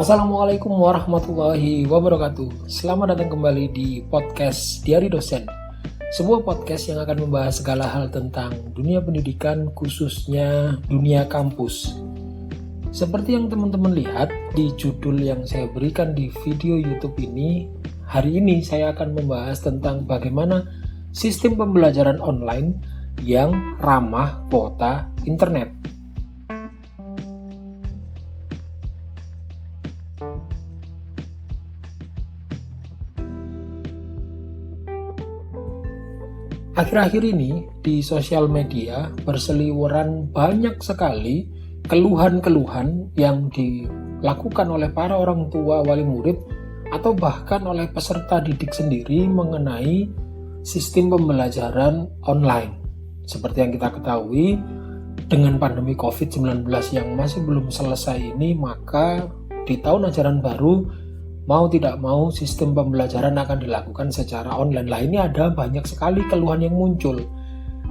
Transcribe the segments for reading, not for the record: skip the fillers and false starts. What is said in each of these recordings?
Assalamualaikum warahmatullahi wabarakatuh. Selamat datang kembali di podcast Diari Dosen, sebuah podcast yang akan membahas segala hal tentang dunia pendidikan, khususnya dunia kampus. Seperti yang teman-teman lihat di judul yang saya berikan di video YouTube ini, hari ini saya akan membahas tentang bagaimana sistem pembelajaran online yang ramah kuota internet. Akhir-akhir ini di sosial media berseliweran banyak sekali keluhan-keluhan yang dilakukan oleh para orang tua wali murid atau bahkan oleh peserta didik sendiri mengenai sistem pembelajaran online. Seperti yang kita ketahui, dengan pandemi COVID-19 yang masih belum selesai ini, maka di tahun ajaran baru mau tidak mau sistem pembelajaran akan dilakukan secara online. Lah ini ada banyak sekali keluhan yang muncul.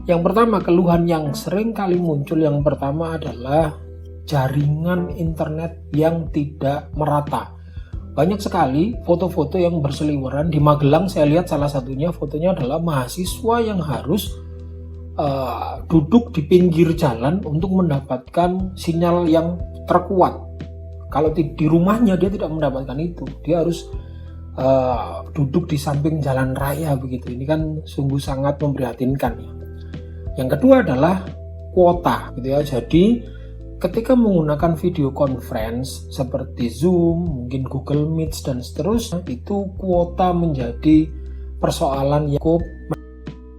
Yang pertama, keluhan yang sering kali muncul yang pertama adalah jaringan internet yang tidak merata. Banyak sekali foto-foto yang berseliweran di Magelang. Saya lihat salah satunya fotonya adalah mahasiswa yang harus duduk di pinggir jalan untuk mendapatkan sinyal yang terkuat. Kalau di rumahnya dia tidak mendapatkan itu, dia harus duduk di samping jalan raya begitu. Ini kan sungguh sangat memprihatinkan ya. Yang kedua adalah kuota gitu ya. Jadi ketika menggunakan video conference seperti Zoom, mungkin Google Meet dan seterusnya, itu kuota menjadi persoalan yang cukup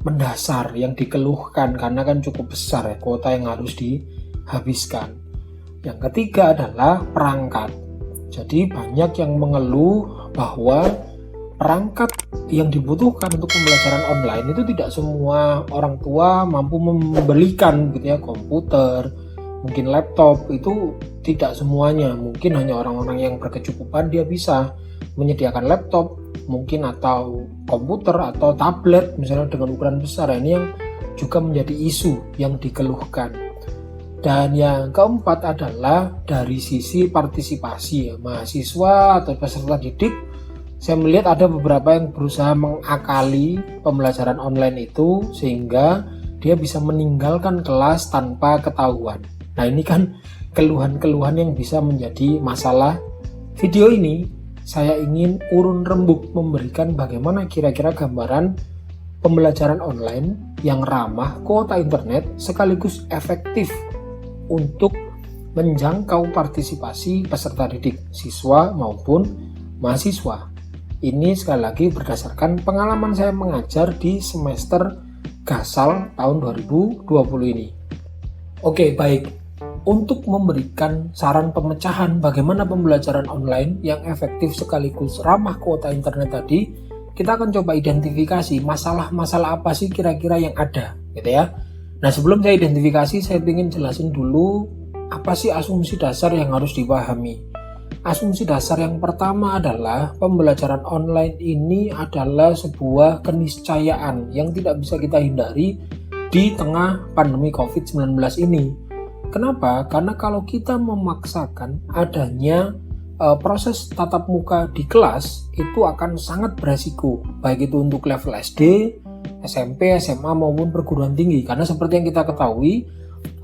mendasar yang dikeluhkan karena kan cukup besar ya kuota yang harus dihabiskan. Yang ketiga adalah perangkat. Jadi banyak yang mengeluh bahwa perangkat yang dibutuhkan untuk pembelajaran online itu tidak semua orang tua mampu membelikan gitu ya, komputer, mungkin laptop, itu tidak semuanya. Mungkin hanya orang-orang yang berkecukupan dia bisa menyediakan laptop mungkin atau komputer atau tablet misalnya dengan ukuran besar. Ini yang juga menjadi isu yang dikeluhkan. Dan yang keempat adalah dari sisi partisipasi ya, mahasiswa atau peserta didik. Saya melihat ada beberapa yang berusaha mengakali pembelajaran online itu sehingga dia bisa meninggalkan kelas tanpa ketahuan. Nah ini kan keluhan-keluhan yang bisa menjadi masalah. Video ini saya ingin urun rembuk memberikan bagaimana kira-kira gambaran pembelajaran online yang ramah kuota internet sekaligus efektif untuk menjangkau partisipasi peserta didik, siswa maupun mahasiswa. Ini sekali lagi berdasarkan pengalaman saya mengajar di semester Gasal tahun 2020 ini. Oke, baik. Untuk memberikan saran pemecahan bagaimana pembelajaran online yang efektif sekaligus ramah kuota internet tadi, kita akan coba identifikasi masalah-masalah apa sih kira-kira yang ada, gitu ya. Nah sebelum saya identifikasi, saya ingin jelasin dulu apa sih asumsi dasar yang harus dipahami. Asumsi dasar yang pertama adalah pembelajaran online ini adalah sebuah keniscayaan yang tidak bisa kita hindari di tengah pandemi COVID-19 ini. Kenapa? Karena kalau kita memaksakan adanya proses tatap muka di kelas, itu akan sangat beresiko, baik itu untuk level SD, SMP, SMA maupun perguruan tinggi. Karena seperti yang kita ketahui,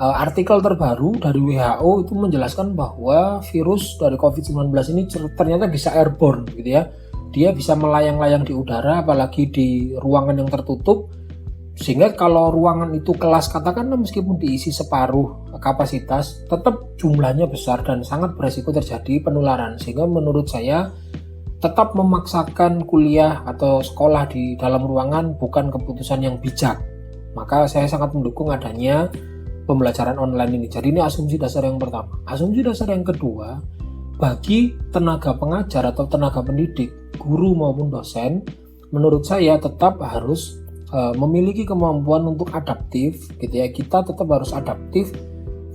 artikel terbaru dari WHO itu menjelaskan bahwa virus dari COVID-19 ini ternyata bisa airborne gitu ya. Dia bisa melayang-layang di udara, apalagi di ruangan yang tertutup. Sehingga kalau ruangan itu kelas katakanlah meskipun diisi separuh kapasitas, tetap jumlahnya besar dan sangat beresiko terjadi penularan. Sehingga menurut saya tetap memaksakan kuliah atau sekolah di dalam ruangan bukan keputusan yang bijak. Maka saya sangat mendukung adanya pembelajaran online ini. Jadi ini asumsi dasar yang pertama. Asumsi dasar yang kedua, bagi tenaga pengajar atau tenaga pendidik, guru maupun dosen, menurut saya tetap harus memiliki kemampuan untuk adaptif gitu ya. Kita tetap harus adaptif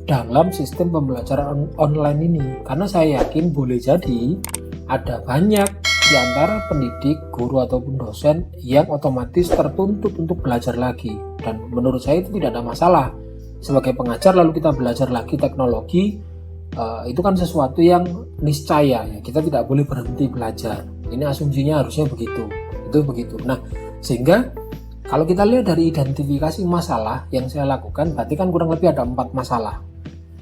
dalam sistem pembelajaran online ini. Karena saya yakin boleh jadi ada banyak di antara pendidik, guru ataupun dosen yang otomatis tertuntut untuk belajar lagi. Dan menurut saya itu tidak ada masalah. Sebagai pengajar lalu kita belajar lagi teknologi, itu kan sesuatu yang niscaya ya, kita tidak boleh berhenti belajar. Ini asumsinya harusnya begitu, itu begitu. Nah, sehingga kalau kita lihat dari identifikasi masalah yang saya lakukan, berarti kan kurang lebih ada 4 masalah.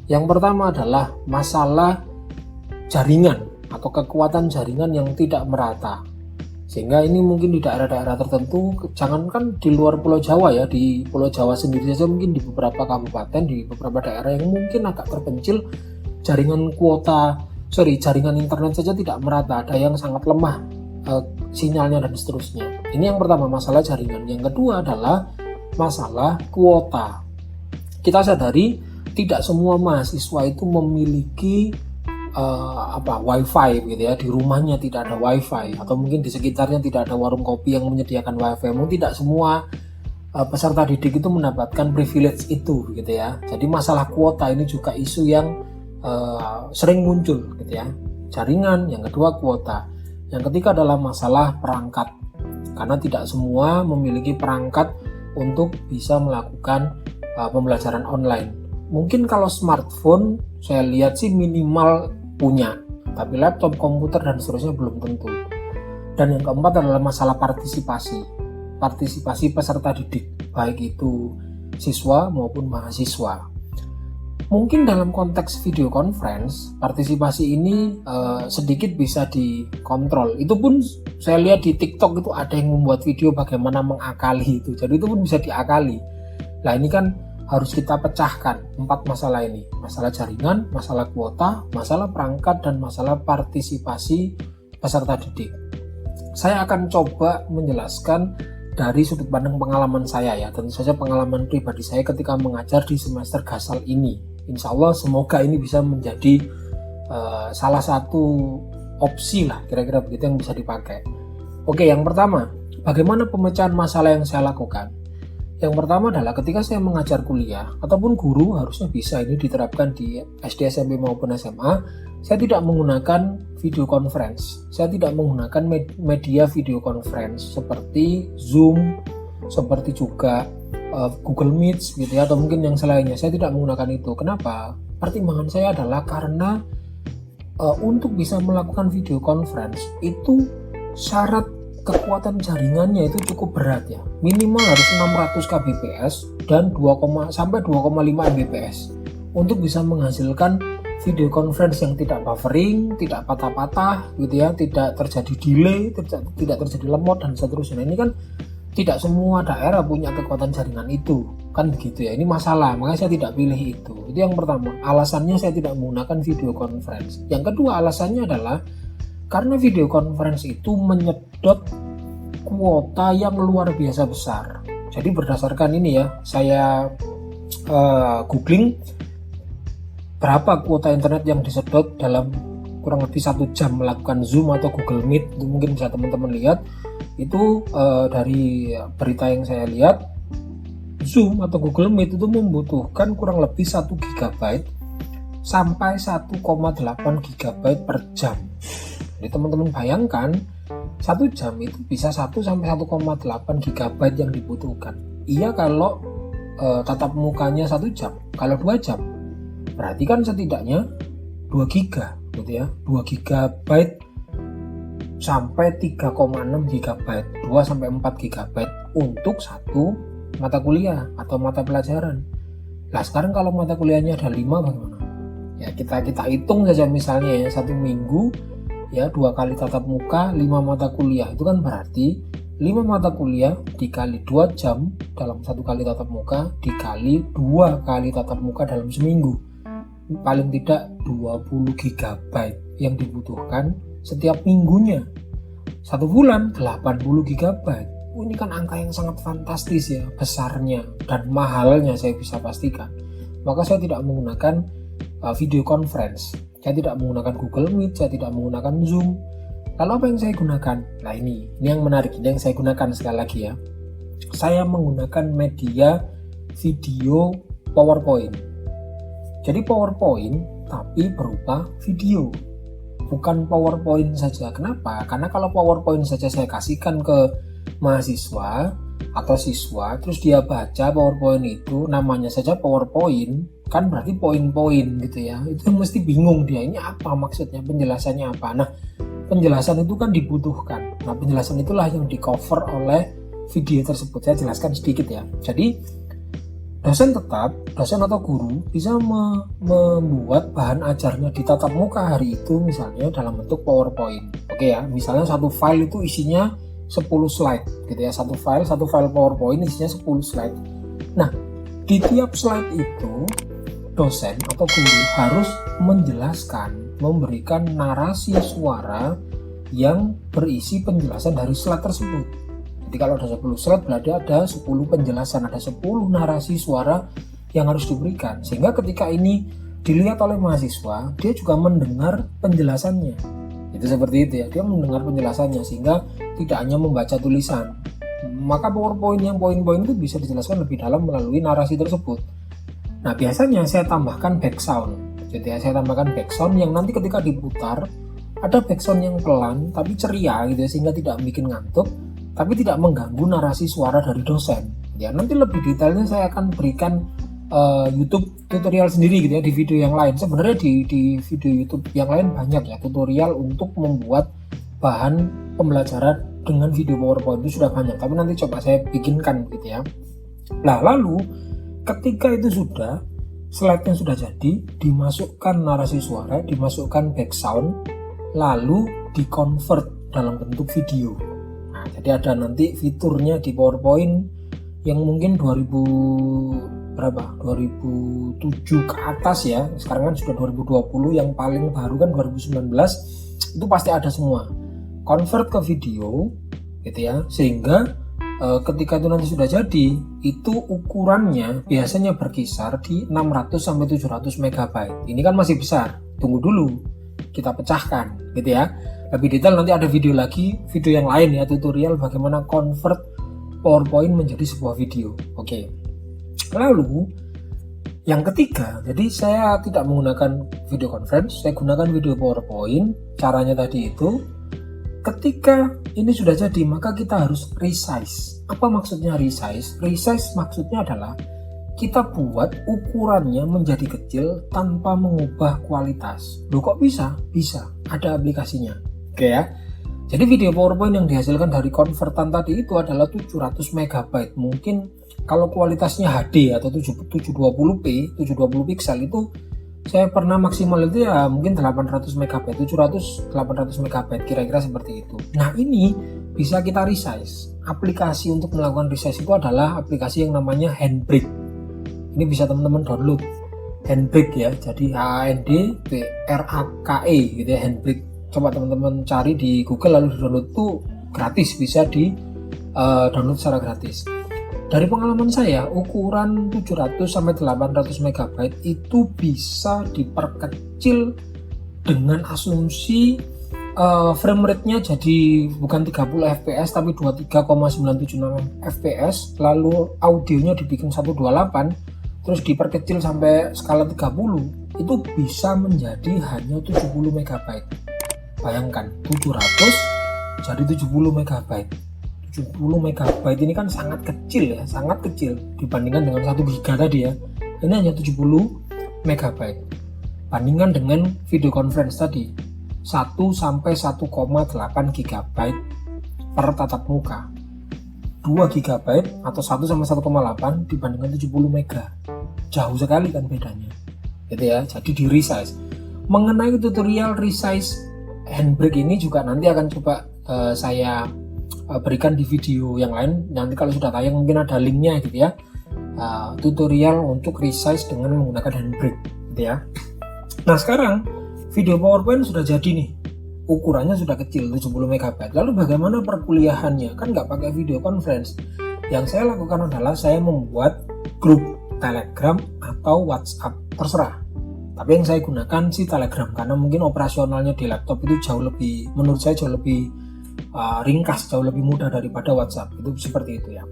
Yang pertama adalah masalah jaringan atau kekuatan jaringan yang tidak merata. Sehingga ini mungkin di daerah-daerah tertentu, jangankan di luar Pulau Jawa ya, di Pulau Jawa sendiri saja mungkin di beberapa kabupaten, di beberapa daerah yang mungkin agak terpencil, jaringan internet saja tidak merata, ada yang sangat lemah sinyalnya dan seterusnya. Ini yang pertama, masalah jaringan. Yang kedua adalah masalah kuota. Kita sadari tidak semua mahasiswa itu memiliki wifi gitu ya, di rumahnya tidak ada wifi, atau mungkin di sekitarnya tidak ada warung kopi yang menyediakan wifi. Mungkin tidak semua peserta didik itu mendapatkan privilege itu gitu ya. Jadi masalah kuota ini juga isu yang sering muncul gitu ya. Jaringan, yang kedua kuota. Yang ketiga adalah masalah perangkat, karena tidak semua memiliki perangkat untuk bisa melakukan pembelajaran online. Mungkin kalau smartphone saya lihat sih minimal punya, tapi laptop, komputer dan seterusnya belum tentu. Dan yang keempat adalah masalah partisipasi peserta didik, baik itu siswa maupun mahasiswa. Mungkin dalam konteks video conference, partisipasi ini sedikit bisa dikontrol. Itu pun saya lihat di TikTok itu ada yang membuat video bagaimana mengakali itu. Jadi itu pun bisa diakali. Nah, ini kan harus kita pecahkan 4 masalah ini. Masalah jaringan, masalah kuota, masalah perangkat, dan masalah partisipasi peserta didik. Saya akan coba menjelaskan dari sudut pandang pengalaman saya ya. Tentu saja pengalaman pribadi saya ketika mengajar di semester Gasal ini. Insya Allah semoga ini bisa menjadi salah satu opsi lah, kira-kira begitu, yang bisa dipakai. Oke, yang pertama, bagaimana pemecahan masalah yang saya lakukan? Yang pertama adalah ketika saya mengajar kuliah ataupun guru, harusnya bisa ini diterapkan di SD, SMP maupun SMA. Saya tidak menggunakan video conference. Saya tidak menggunakan media video conference seperti Zoom, seperti juga Google Meet gitu ya, atau mungkin yang selainnya. Saya tidak menggunakan itu. Kenapa? Pertimbangan saya adalah karena untuk bisa melakukan video conference itu syarat kekuatan jaringannya itu cukup berat ya. Minimal harus 600 kbps dan 2, sampai 2,5 mbps untuk bisa menghasilkan video conference yang tidak buffering, tidak patah-patah gitu ya, tidak terjadi delay, tidak terjadi lemot dan seterusnya. Ini kan tidak semua daerah punya kekuatan jaringan itu, kan begitu ya. Ini masalah, makanya saya tidak pilih itu. Itu yang pertama, alasannya saya tidak menggunakan video conference. Yang kedua, alasannya adalah karena video conference itu menyedot kuota yang luar biasa besar. Jadi berdasarkan ini ya, saya googling berapa kuota internet yang disedot dalam kurang lebih 1 jam melakukan Zoom atau Google Meet. Itu mungkin bisa teman-teman lihat. Itu dari berita yang saya lihat, Zoom atau Google Meet itu membutuhkan kurang lebih 1 GB sampai 1,8 GB per jam. Jadi teman-teman bayangkan 1 jam itu bisa 1 sampai 1,8 GB yang dibutuhkan. Iya kalau tatap mukanya 1 jam. Kalau 2 jam berarti kan setidaknya 2 GB gitu ya. 2 GB sampai 3,6 GB, 2 sampai 4 GB untuk satu mata kuliah atau mata pelajaran. Nah, sekarang kalau mata kuliahnya ada 5 bagaimana? Ya kita hitung saja misalnya ya, 1 minggu ya 2 kali tatap muka, 5 mata kuliah. Itu kan berarti 5 mata kuliah dikali 2 jam dalam 1 kali tatap muka dikali 2 kali tatap muka dalam seminggu. Paling tidak 20 GB yang dibutuhkan setiap minggunya. 1 bulan 80 GB. Ini kan angka yang sangat fantastis ya, besarnya dan mahalnya saya bisa pastikan. Maka saya tidak menggunakan video conference. Saya tidak menggunakan Google Meet, saya tidak menggunakan Zoom. Lalu apa yang saya gunakan? Nah ini yang menarik, ini yang saya gunakan sekali lagi ya. Saya menggunakan media video PowerPoint. Jadi PowerPoint tapi berupa video. Bukan PowerPoint saja. Kenapa? Karena kalau PowerPoint saja saya kasihkan ke mahasiswa, atau siswa, terus dia baca PowerPoint itu, namanya saja PowerPoint, kan berarti poin-poin gitu ya, itu mesti bingung dia, ini apa maksudnya, penjelasannya apa. Nah, penjelasan itu kan dibutuhkan. Nah, penjelasan itulah yang di cover oleh video tersebut. Saya jelaskan sedikit ya. Jadi dosen atau guru bisa membuat bahan ajarnya di tatap muka hari itu misalnya dalam bentuk PowerPoint. Oke ya, misalnya satu file itu isinya 10 slide gitu ya, satu file PowerPoint isinya 10 slide. Nah, di tiap slide itu dosen atau guru harus menjelaskan, memberikan narasi suara yang berisi penjelasan dari slide tersebut. Jadi kalau ada 10 slide berarti ada 10 penjelasan, ada 10 narasi suara yang harus diberikan. Sehingga ketika ini dilihat oleh mahasiswa, dia juga mendengar penjelasannya. Itu seperti itu ya, dia mendengar penjelasannya sehingga tidak hanya membaca tulisan. Maka PowerPoint yang poin-poin itu bisa dijelaskan lebih dalam melalui narasi tersebut. Nah, biasanya saya tambahkan background. Jadi ya, saya tambahkan background yang nanti ketika diputar ada background yang pelan tapi ceria gitu ya, sehingga tidak bikin ngantuk tapi tidak mengganggu narasi suara dari dosen. Ya, nanti lebih detailnya saya akan berikan YouTube tutorial sendiri gitu ya di video yang lain. Sebenarnya di video YouTube yang lain banyak ya tutorial untuk membuat bahan pembelajaran dengan video PowerPoint, itu sudah banyak, tapi nanti coba saya bikinkan gitu ya. Nah, lalu ketika itu sudah slide-nya sudah jadi, dimasukkan narasi suara, dimasukkan background, lalu di-convert dalam bentuk video. Nah, jadi ada nanti fiturnya di PowerPoint yang mungkin 2007 ke atas ya. Sekarang kan sudah 2020, yang paling baru kan 2019. Itu pasti ada semua. Convert ke video gitu ya. Sehingga ketika itu nanti sudah jadi, itu ukurannya biasanya berkisar di 600 sampai 700 MB. Ini kan masih besar. Tunggu dulu, kita pecahkan gitu ya. Lebih detail nanti ada video lagi, video yang lain ya, tutorial bagaimana convert PowerPoint menjadi sebuah video. Oke. Lalu yang ketiga, jadi saya tidak menggunakan video conference, saya gunakan video PowerPoint. Caranya tadi itu, ketika ini sudah jadi, maka kita harus resize. Apa maksudnya resize? Resize maksudnya adalah kita buat ukurannya menjadi kecil tanpa mengubah kualitas. Loh, kok bisa? Bisa, ada aplikasinya. Oke ya. Jadi video PowerPoint yang dihasilkan dari konvertan tadi itu adalah 700 MB. Mungkin kalau kualitasnya HD atau 720p, 720 pixel itu saya pernah maksimal itu ya mungkin 800 MB, 700-800 MB, kira-kira seperti itu. Nah, ini bisa kita resize. Aplikasi untuk melakukan resize itu adalah aplikasi yang namanya Handbrake. Ini bisa teman-teman download. Handbrake ya, jadi HANDBRAKE gitu ya, Handbrake. Coba teman-teman cari di Google lalu di-download, tuh gratis, bisa di download secara gratis. Dari pengalaman saya, ukuran 700 sampai 800 MB itu bisa diperkecil dengan asumsi frame rate-nya jadi bukan 30 fps tapi 23,976 fps, lalu audionya dibikin 128, terus diperkecil sampai skala 30, itu bisa menjadi hanya 70 MB. Bayangkan 700 jadi 70 MB. 70 MB ini kan sangat kecil ya, sangat kecil dibandingkan dengan 1 GB tadi ya. Ini hanya 70 MB. Bandingkan dengan video conference tadi 1 sampai 1,8 GB per tatap muka. 2 GB atau 1 sampai 1,8 dibandingkan 70 MB. Jauh sekali kan bedanya. Gitu ya. Jadi di resize. Mengenai tutorial resize Handbrake ini juga nanti akan coba saya berikan di video yang lain. Nanti kalau sudah tayang mungkin ada linknya gitu ya, tutorial untuk resize dengan menggunakan Handbrake gitu ya. Nah, sekarang video PowerPoint sudah jadi nih, ukurannya sudah kecil 70 MB. Lalu bagaimana perkuliahannya? Kan nggak pakai video conference. Yang saya lakukan adalah saya membuat grup Telegram atau WhatsApp, terserah. Tapi yang saya gunakan sih Telegram karena mungkin operasionalnya di laptop itu jauh lebih, menurut saya jauh lebih ringkas, jauh lebih mudah daripada WhatsApp. Itu seperti itu ya.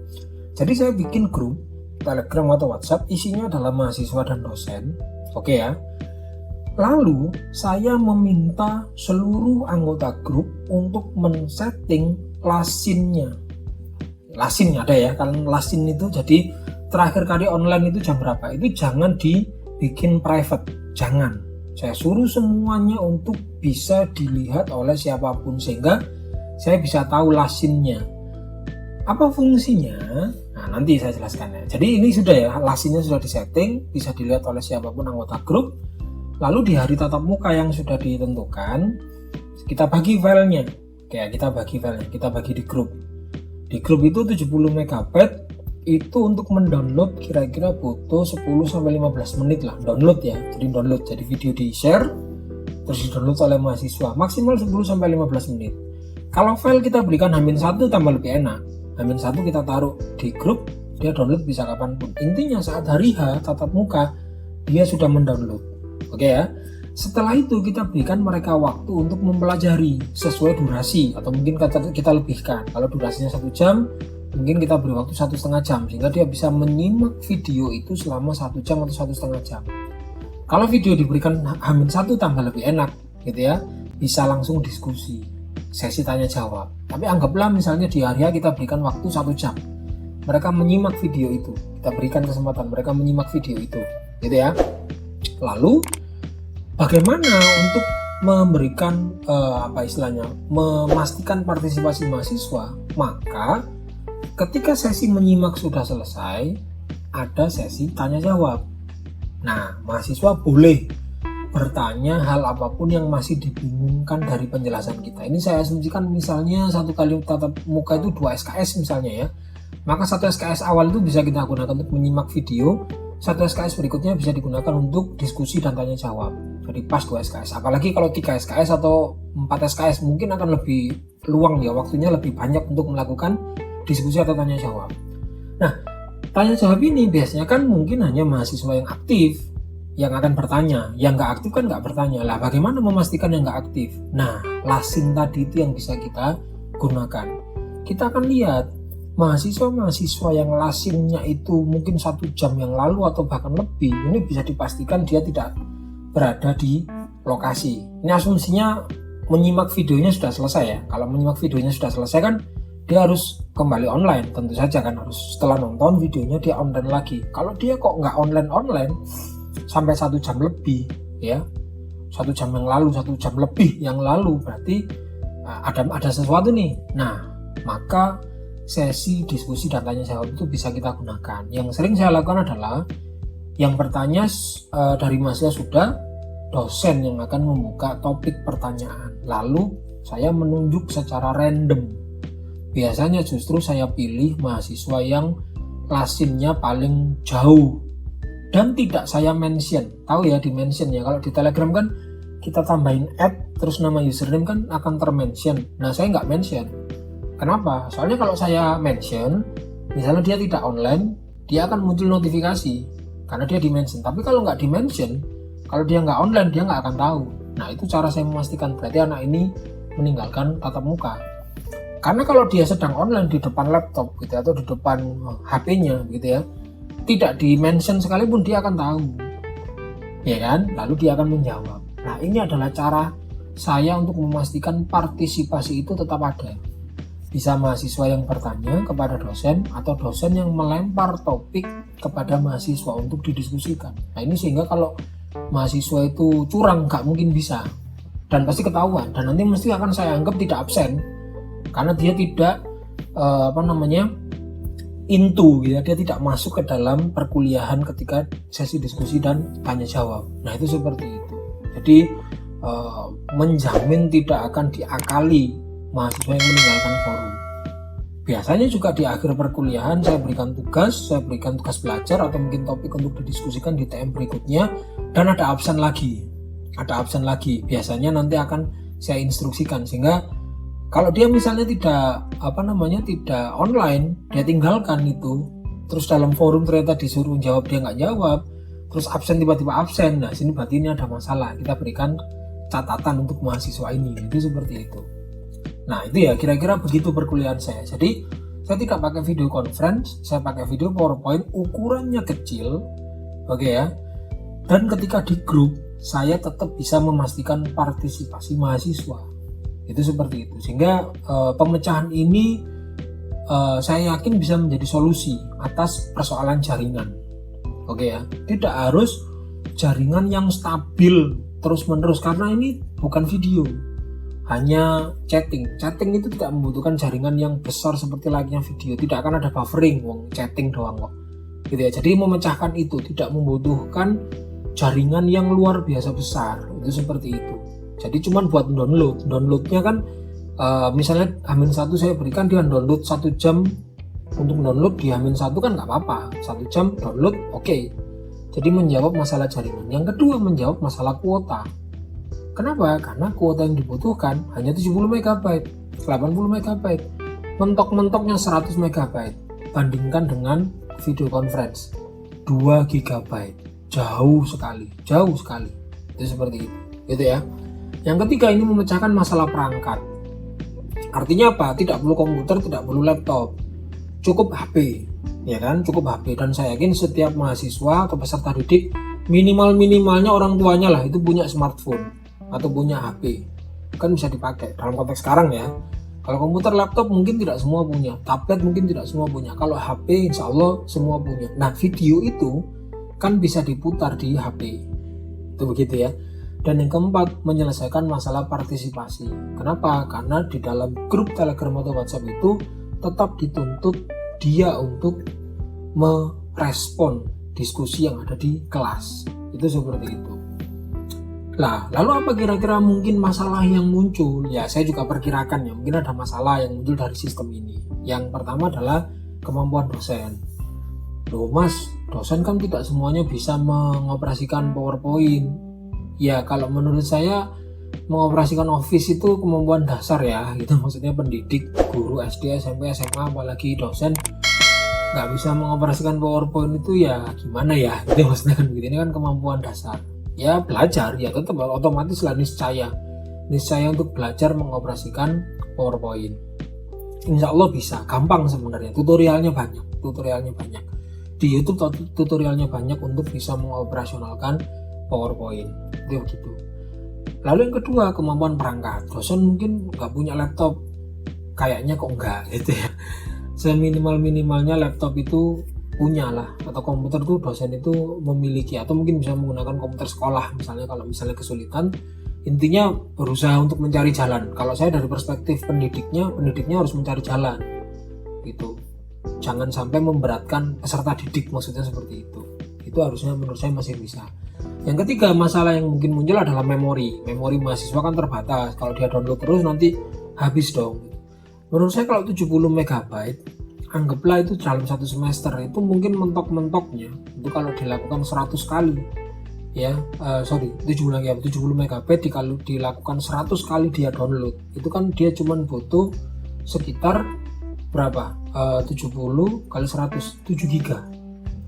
Jadi saya bikin grup Telegram atau WhatsApp, isinya adalah mahasiswa dan dosen. Oke ya. Lalu saya meminta seluruh anggota grup untuk men-setting lasinnya. Lasin ada ya, kalau Lasin itu jadi terakhir kali online itu jam berapa, itu jangan dibikin private, jangan. Saya suruh semuanya untuk bisa dilihat oleh siapapun sehingga saya bisa tahu Lasinnya. Apa fungsinya? Nah, nanti saya jelaskan ya. Jadi ini sudah ya, Lasinnya sudah disetting, bisa dilihat oleh siapapun anggota grup. Lalu di hari tatap muka yang sudah ditentukan, kita bagi filenya. Kayak kita bagi filenya, kita bagi di grup. Di grup itu 70 MB itu untuk mendownload kira-kira butuh 10-15 menit lah, download ya. Jadi download, jadi video di share terus di download oleh mahasiswa, maksimal 10-15 menit. Kalau file kita berikan H-1 tambah lebih enak. H-1 kita taruh di grup, dia download bisa kapanpun. Intinya saat hari H tatap muka dia sudah mendownload. Oke ya. Setelah itu kita berikan mereka waktu untuk mempelajari sesuai durasi, atau mungkin kita lebihkan. Kalau durasinya 1 jam, mungkin kita beri waktu 1,5 jam sehingga dia bisa menyimak video itu selama 1 jam atau 1,5 jam. Kalau video diberikan H-1 tambah lebih enak gitu ya, bisa langsung diskusi, sesi tanya jawab. Tapi anggaplah misalnya di hari kita berikan waktu 1 jam, mereka menyimak video itu, kita berikan kesempatan mereka menyimak video itu gitu ya. Lalu bagaimana untuk memberikan memastikan partisipasi mahasiswa? Maka ketika sesi menyimak sudah selesai, ada sesi tanya jawab. Nah, mahasiswa boleh bertanya hal apapun yang masih dibingungkan dari penjelasan kita. Ini saya asumsikan misalnya satu kali tatap muka itu 2 SKS misalnya ya. Maka 1 SKS awal itu bisa kita gunakan untuk menyimak video, 1 SKS berikutnya bisa digunakan untuk diskusi dan tanya jawab. Jadi pas 2 SKS. Apalagi kalau 3 SKS atau 4 SKS mungkin akan lebih luang ya, waktunya lebih banyak untuk melakukan diskusi atau tanya jawab. Nah, tanya jawab ini biasanya kan mungkin hanya mahasiswa yang aktif yang akan bertanya, yang nggak aktif kan nggak bertanya. Lah bagaimana memastikan yang nggak aktif? Nah, Lasin tadi itu yang bisa kita gunakan. Kita akan lihat mahasiswa-mahasiswa yang Lasinnya itu mungkin 1 jam yang lalu atau bahkan lebih, ini bisa dipastikan dia tidak berada di lokasi. Ini asumsinya menyimak videonya sudah selesai ya. Kalau menyimak videonya sudah selesai kan dia harus kembali online, tentu saja kan harus setelah nonton videonya dia online lagi. Kalau dia kok nggak online sampai 1 jam lebih ya, 1 jam yang lalu, 1 jam lebih yang lalu, berarti ada sesuatu nih. Nah, maka sesi diskusi dan tanya jawab itu bisa kita gunakan. Yang sering saya lakukan adalah yang bertanya dari mahasiswa sudah, dosen yang akan membuka topik pertanyaan, lalu saya menunjuk secara random. Biasanya justru saya pilih mahasiswa yang Lasinnya paling jauh dan tidak saya mention. Tahu ya di mention ya, kalau di Telegram kan kita tambahin terus nama username kan akan termention. Nah, saya nggak mention. Kenapa? Soalnya kalau saya mention, misalnya dia tidak online, dia akan muncul notifikasi karena dia di-mention. Tapi kalau nggak di-mention, kalau dia nggak online, dia nggak akan tahu. Nah, itu cara saya memastikan berarti anak ini meninggalkan tatap muka. Karena kalau dia sedang online di depan laptop gitu atau di depan HP-nya gitu ya, tidak di-mention sekalipun dia akan tahu. Ya kan? Lalu dia akan menjawab. Nah, ini adalah cara saya untuk memastikan partisipasi itu tetap ada. Bisa mahasiswa yang bertanya kepada dosen atau dosen yang melempar topik kepada mahasiswa untuk didiskusikan. Nah, ini sehingga kalau mahasiswa itu curang nggak mungkin bisa dan pasti ketahuan, dan nanti mesti akan saya anggap tidak absen karena dia tidak into ya, dia tidak masuk ke dalam perkuliahan ketika sesi diskusi dan tanya jawab. Nah, itu seperti itu. Jadi menjamin tidak akan diakali mahasiswa yang meninggalkan forum. Biasanya juga di akhir perkuliahan saya berikan tugas belajar atau mungkin topik untuk didiskusikan di TM berikutnya, dan ada absen lagi. Biasanya nanti akan saya instruksikan sehingga kalau dia misalnya tidak online, dia tinggalkan itu, terus dalam forum ternyata disuruh jawab dia nggak jawab, terus absen tiba-tiba absen. Nah, sini berarti ini ada masalah. Kita berikan catatan untuk mahasiswa ini. Itu seperti itu. Nah, itu ya kira-kira begitu perkuliahan saya. Jadi saya tidak pakai video conference, saya pakai video PowerPoint, ukurannya kecil, oke ya. Dan ketika di grup, saya tetap bisa memastikan partisipasi mahasiswa. Itu seperti itu. Sehingga pemecahan ini saya yakin bisa menjadi solusi atas persoalan jaringan. Oke ya, tidak harus jaringan yang stabil terus-menerus, karena ini bukan video, hanya chatting. Chatting itu tidak membutuhkan jaringan yang besar seperti layaknya video, tidak akan ada buffering, wong chatting doang kok. Gitu ya. Jadi memecahkan itu tidak membutuhkan jaringan yang luar biasa besar, itu seperti itu. Jadi cuman buat downloadnya kan misalnya H-1 saya berikan dia download 1 jam untuk download di H-1 kan nggak apa-apa, 1 jam download oke. Jadi menjawab masalah jaringan. Yang kedua menjawab masalah kuota. Kenapa? Karena kuota yang dibutuhkan hanya 70 MB, 80 MB, mentok-mentoknya 100 MB. Bandingkan dengan video conference 2 GB, jauh sekali. Itu seperti itu, gitu ya. Yang ketiga ini memecahkan masalah perangkat. Artinya apa? Tidak perlu komputer, tidak perlu laptop, cukup HP, ya kan? Cukup HP. Dan saya yakin setiap mahasiswa atau peserta didik minimalnya orang tuanya lah itu punya smartphone atau punya HP, kan bisa dipakai dalam konteks sekarang ya. Kalau komputer, laptop mungkin tidak semua punya, tablet mungkin tidak semua punya. Kalau HP insya Allah semua punya. Nah video itu kan bisa diputar di HP, itu begitu ya. Dan yang keempat, menyelesaikan masalah partisipasi. Kenapa? Karena di dalam grup Telegram atau WhatsApp itu tetap dituntut dia untuk merespon diskusi yang ada di kelas. Itu seperti itu. Nah, lalu apa kira-kira mungkin masalah yang muncul? Ya, saya juga perkirakan ya, mungkin ada masalah yang muncul dari sistem ini. Yang pertama adalah kemampuan dosen. Loh mas, dosen kan tidak semuanya bisa mengoperasikan PowerPoint. Ya kalau menurut saya mengoperasikan Office itu kemampuan dasar ya, gitu. Maksudnya pendidik, guru SD, SMP, SMA, apalagi dosen nggak bisa mengoperasikan PowerPoint itu ya gimana ya, gitu maksudnya kan begitu. Ini kan kemampuan dasar. Ya belajar, ya tetap otomatis lah niscaya untuk belajar mengoperasikan PowerPoint. Insya Allah bisa, gampang sebenarnya. Tutorialnya banyak. Di YouTube tutorialnya banyak untuk bisa mengoperasionalkan PowerPoint. Itu begitu. Lalu yang kedua, kemampuan perangkat. Dosen mungkin nggak punya laptop, kayaknya kok enggak gitu ya. Seminimal-minimalnya laptop itu punya lah, atau komputer tuh dosen itu memiliki, atau mungkin bisa menggunakan komputer sekolah misalnya kalau misalnya kesulitan. Intinya berusaha untuk mencari jalan. Kalau saya dari perspektif pendidiknya harus mencari jalan gitu. Jangan sampai memberatkan peserta didik, maksudnya seperti itu. Itu harusnya menurut saya masih bisa. Yang ketiga, masalah yang mungkin muncul adalah memori mahasiswa kan terbatas. Kalau dia download terus nanti habis dong. Menurut saya kalau 70 MB, anggaplah itu dalam satu semester itu mungkin mentok-mentoknya itu kalau dilakukan 100 kali ya, 70 MB kalau dilakukan 100 kali dia download, itu kan dia cuma butuh sekitar berapa, 70 kali 100, 7 GB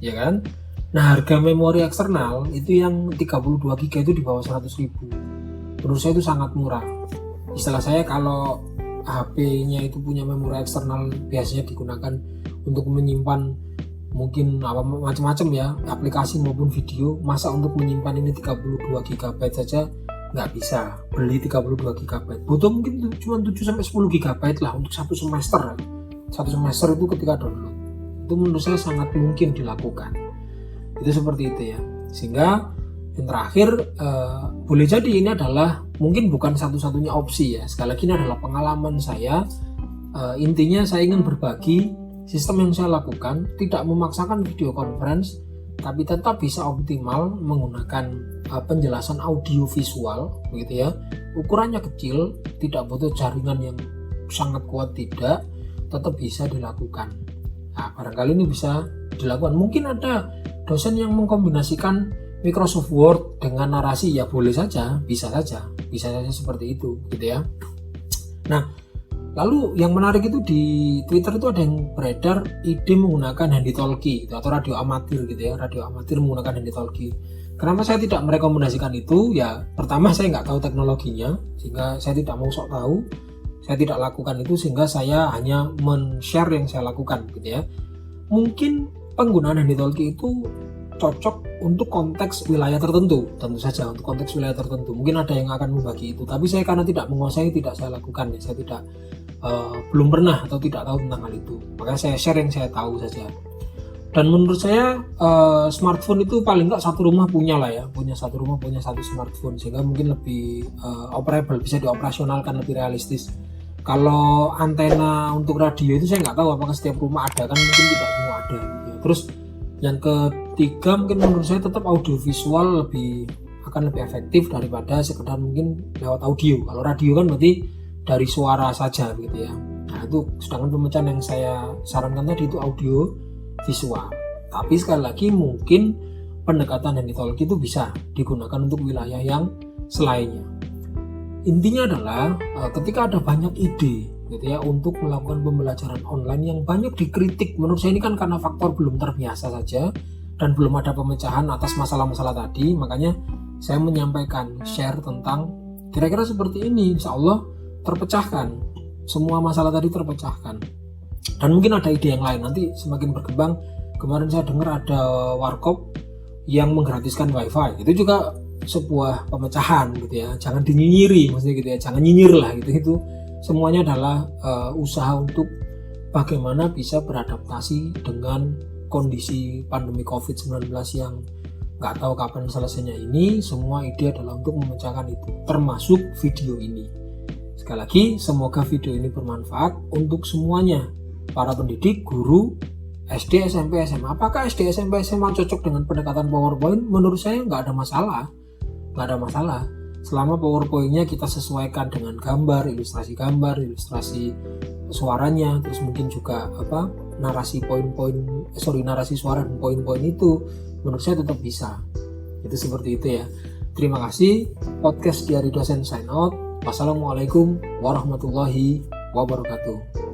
ya kan. Nah harga memori eksternal itu yang 32 GB itu di bawah 100.000. Menurut saya itu sangat murah. Istilah saya kalau HP-nya itu punya memori eksternal biasanya digunakan untuk menyimpan mungkin apa macam-macam ya, aplikasi maupun video. Masa untuk menyimpan ini 32 GB saja nggak bisa. Beli 32 GB butuh mungkin cuma 7-10 GB lah untuk satu semester. Satu semester itu ketika download itu menurut saya sangat mungkin dilakukan. Itu seperti itu ya. Sehingga yang terakhir boleh jadi ini adalah mungkin bukan satu-satunya opsi ya. Sekali lagi ini adalah pengalaman saya. Intinya saya ingin berbagi sistem yang saya lakukan, tidak memaksakan video conference, tapi tetap bisa optimal menggunakan penjelasan audio visual, begitu ya. Ukurannya kecil, tidak butuh jaringan yang sangat kuat, tidak, tetap bisa dilakukan. Nah, barangkali ini bisa dilakukan. Mungkin ada dosen yang mengkombinasikan Microsoft Word dengan narasi, ya boleh saja, bisa saja seperti itu, gitu ya. Nah, lalu yang menarik itu di Twitter itu ada yang beredar ide menggunakan handy-talkie atau radio amatir gitu ya, radio amatir menggunakan handy-talkie. Kenapa saya tidak merekomendasikan itu? Ya, pertama saya nggak tahu teknologinya, sehingga saya tidak mau sok tahu. Saya tidak lakukan itu sehingga saya hanya men-share yang saya lakukan, gitu ya. Mungkin penggunaan handy-talkie itu cocok untuk konteks wilayah tertentu, tentu saja untuk konteks wilayah tertentu. Mungkin ada yang akan membagi itu, tapi saya karena tidak menguasai tidak saya lakukan ya. Saya tidak belum pernah atau tidak tahu tentang hal itu. Makanya saya share yang saya tahu saja. Dan menurut saya smartphone itu paling nggak satu rumah punya lah ya, punya satu rumah punya satu smartphone, sehingga mungkin lebih operable, bisa dioperasionalkan lebih realistis. Kalau antena untuk radio itu saya nggak tahu apakah setiap rumah ada, kan mungkin tidak semua ada ya. Terus yang ketiga mungkin menurut saya tetap audiovisual akan lebih efektif daripada sekedar mungkin lewat audio. Kalau radio kan berarti dari suara saja gitu ya. Nah itu, sedangkan pemecahan yang saya sarankan tadi itu audio visual. Tapi sekali lagi mungkin pendekatan yang ditolak itu bisa digunakan untuk wilayah yang selainnya. Intinya adalah ketika ada banyak ide gitu ya untuk melakukan pembelajaran online yang banyak dikritik, menurut saya ini kan karena faktor belum terbiasa saja dan belum ada pemecahan atas masalah-masalah tadi. Makanya saya menyampaikan share tentang kira-kira seperti ini, insya Allah terpecahkan, semua masalah tadi terpecahkan. Dan mungkin ada ide yang lain, nanti semakin berkembang. Kemarin saya dengar ada warkop yang menggratiskan wifi, itu juga sebuah pemecahan gitu ya. Jangan dinyinyiri, maksudnya gitu ya, jangan nyinyir lah gitu. Itu semuanya adalah usaha untuk bagaimana bisa beradaptasi dengan kondisi pandemi COVID-19 yang nggak tahu kapan selesainya ini. Semua ide adalah untuk memecahkan itu, termasuk video ini. Sekali lagi, semoga video ini bermanfaat untuk semuanya, para pendidik, guru, SD, SMP, SMA. Apakah SD, SMP, SMA cocok dengan pendekatan PowerPoint? Menurut saya nggak ada masalah. Selama PowerPoint-nya kita sesuaikan dengan gambar, ilustrasi suaranya, terus mungkin juga narasi suara dan poin-poin itu, menurut saya tetap bisa. Itu seperti itu ya. Terima kasih. Podcast Diari Dosen sign out. Wassalamualaikum warahmatullahi wabarakatuh.